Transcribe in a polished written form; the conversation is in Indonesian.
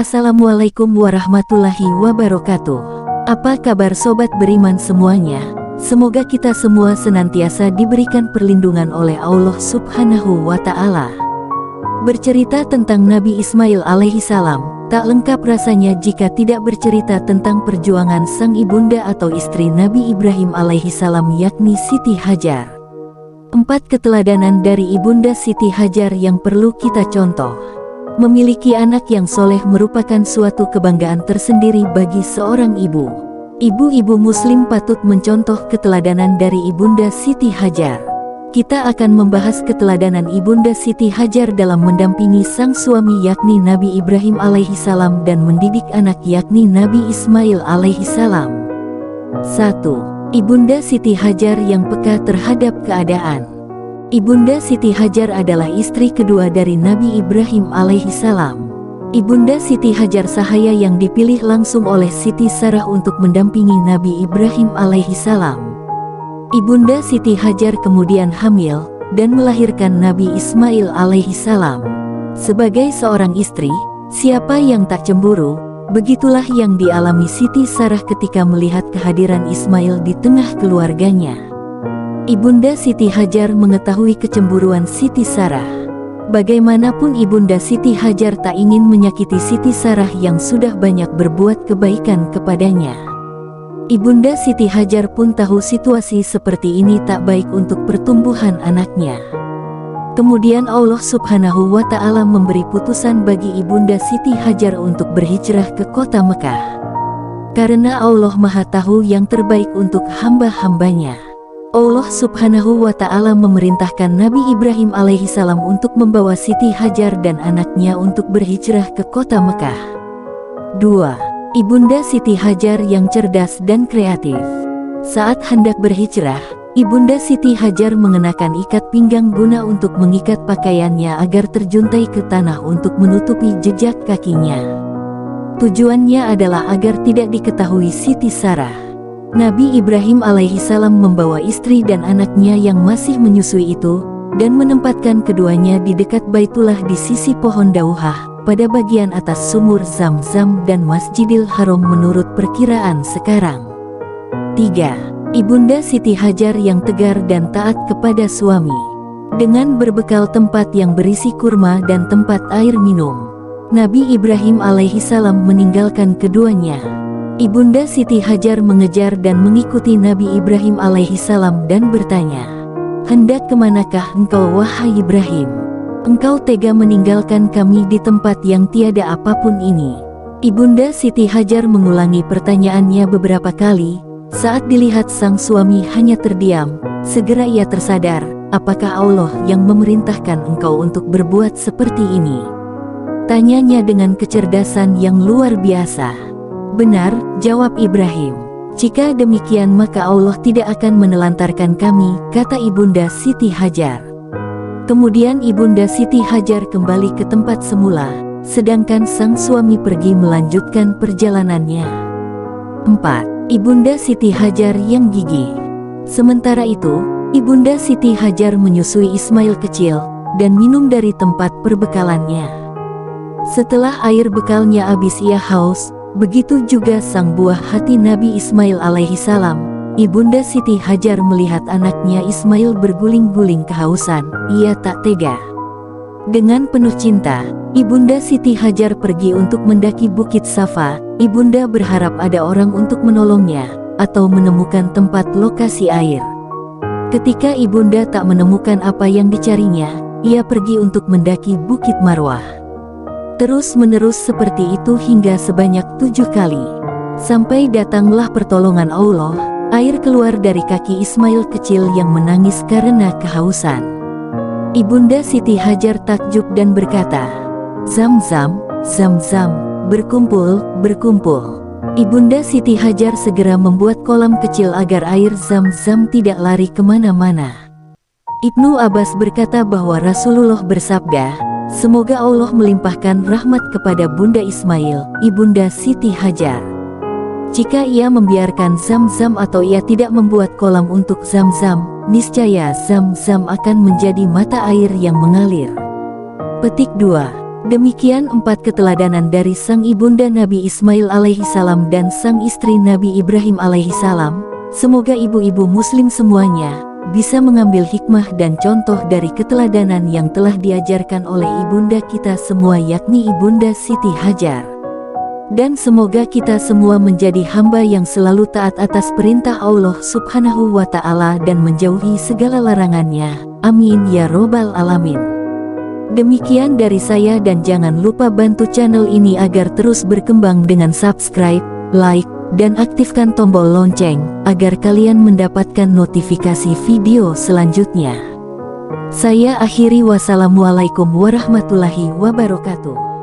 Assalamualaikum warahmatullahi wabarakatuh. Apa kabar sobat beriman semuanya? Semoga kita semua senantiasa diberikan perlindungan oleh Allah Subhanahu wa Ta'ala. Bercerita tentang Nabi Ismail alaihi salam, tak lengkap rasanya jika tidak bercerita tentang perjuangan sang ibunda atau istri Nabi Ibrahim alaihi salam, yakni Siti Hajar. 4 keteladanan dari ibunda Siti Hajar yang perlu kita contoh. Memiliki anak yang soleh merupakan suatu kebanggaan tersendiri bagi seorang ibu. Ibu-ibu muslim patut mencontoh keteladanan dari ibunda Siti Hajar. Kita akan membahas keteladanan ibunda Siti Hajar dalam mendampingi sang suami yakni Nabi Ibrahim alaihi salam dan mendidik anak yakni Nabi Ismail alaihi salam. 1. Ibunda Siti Hajar yang peka terhadap keadaan. Ibunda Siti Hajar adalah istri kedua dari Nabi Ibrahim alaihi salam. Ibunda Siti Hajar sahaya yang dipilih langsung oleh Siti Sarah untuk mendampingi Nabi Ibrahim alaihi salam. Ibunda Siti Hajar kemudian hamil dan melahirkan Nabi Ismail alaihi salam. Sebagai seorang istri, siapa yang tak cemburu? Begitulah yang dialami Siti Sarah ketika melihat kehadiran Ismail di tengah keluarganya. Ibunda Siti Hajar mengetahui kecemburuan Siti Sarah. Bagaimanapun Ibunda Siti Hajar tak ingin menyakiti Siti Sarah yang sudah banyak berbuat kebaikan kepadanya. Ibunda Siti Hajar pun tahu situasi seperti ini tak baik untuk pertumbuhan anaknya. Kemudian Allah Subhanahu wa Ta'ala memberi putusan bagi Ibunda Siti Hajar untuk berhijrah ke kota Mekah. Karena Allah Maha Tahu yang terbaik untuk hamba-hambanya. Allah Subhanahu wa Ta'ala memerintahkan Nabi Ibrahim alaihi salam untuk membawa Siti Hajar dan anaknya untuk berhijrah ke kota Mekah. 2. Ibunda Siti Hajar yang cerdas dan kreatif. Saat hendak berhijrah, Ibunda Siti Hajar mengenakan ikat pinggang guna untuk mengikat pakaiannya agar terjuntai ke tanah untuk menutupi jejak kakinya. Tujuannya adalah agar tidak diketahui Siti Sarah. Nabi Ibrahim alaihi salam membawa istri dan anaknya yang masih menyusui itu, dan menempatkan keduanya di dekat Baitullah di sisi pohon dauhah, pada bagian atas sumur Zam-Zam dan Masjidil Haram menurut perkiraan sekarang. 3. Ibunda Siti Hajar yang tegar dan taat kepada suami. Dengan berbekal tempat yang berisi kurma dan tempat air minum, Nabi Ibrahim alaihi salam meninggalkan keduanya. Ibunda Siti Hajar mengejar dan mengikuti Nabi Ibrahim alaihi salam dan bertanya, "Hendak kemanakah engkau wahai Ibrahim? Engkau tega meninggalkan kami di tempat yang tiada apapun ini?" Ibunda Siti Hajar mengulangi pertanyaannya beberapa kali. Saat dilihat sang suami hanya terdiam, segera ia tersadar, apakah Allah yang memerintahkan engkau untuk berbuat seperti ini? Tanyanya dengan kecerdasan yang luar biasa. "Benar," jawab Ibrahim. "Jika demikian maka Allah tidak akan menelantarkan kami," kata Ibunda Siti Hajar. Kemudian Ibunda Siti Hajar kembali ke tempat semula, sedangkan sang suami pergi melanjutkan perjalanannya. 4. Ibunda Siti Hajar yang gigih. Sementara itu, Ibunda Siti Hajar menyusui Ismail kecil, dan minum dari tempat perbekalannya. Setelah air bekalnya habis ia haus, begitu juga sang buah hati Nabi Ismail alaihi salam. Ibunda Siti Hajar melihat anaknya Ismail berguling-guling kehausan, ia tak tega. Dengan penuh cinta, Ibunda Siti Hajar pergi untuk mendaki Bukit Safa. Ibunda berharap ada orang untuk menolongnya, atau menemukan tempat lokasi air. Ketika Ibunda tak menemukan apa yang dicarinya, ia pergi untuk mendaki Bukit Marwah. Terus-menerus seperti itu hingga sebanyak 7 kali. Sampai datanglah pertolongan Allah, air keluar dari kaki Ismail kecil yang menangis karena kehausan. Ibunda Siti Hajar takjub dan berkata, "Zam-Zam, Zam-Zam, berkumpul, berkumpul." Ibunda Siti Hajar segera membuat kolam kecil agar air Zam-Zam tidak lari kemana-mana. Ibnu Abbas berkata bahwa Rasulullah bersabda, "Semoga Allah melimpahkan rahmat kepada Bunda Ismail, Ibunda Siti Hajar. Jika ia membiarkan Zam-Zam atau ia tidak membuat kolam untuk Zam-Zam, niscaya Zam-Zam akan menjadi mata air yang mengalir." Petik 2. Demikian 4 keteladanan dari sang ibunda Nabi Ismail alaihi salam dan sang istri Nabi Ibrahim alaihi salam. Semoga ibu-ibu muslim semuanya bisa mengambil hikmah dan contoh dari keteladanan yang telah diajarkan oleh ibunda kita semua, yakni Ibunda Siti Hajar. Dan semoga kita semua menjadi hamba yang selalu taat atas perintah Allah Subhanahu wa Ta'ala dan menjauhi segala larangannya. Amin ya robbal alamin. Demikian dari saya, dan jangan lupa bantu channel ini agar terus berkembang dengan subscribe, like, dan aktifkan tombol lonceng agar kalian mendapatkan notifikasi video selanjutnya. Saya akhiri, wassalamualaikum warahmatullahi wabarakatuh.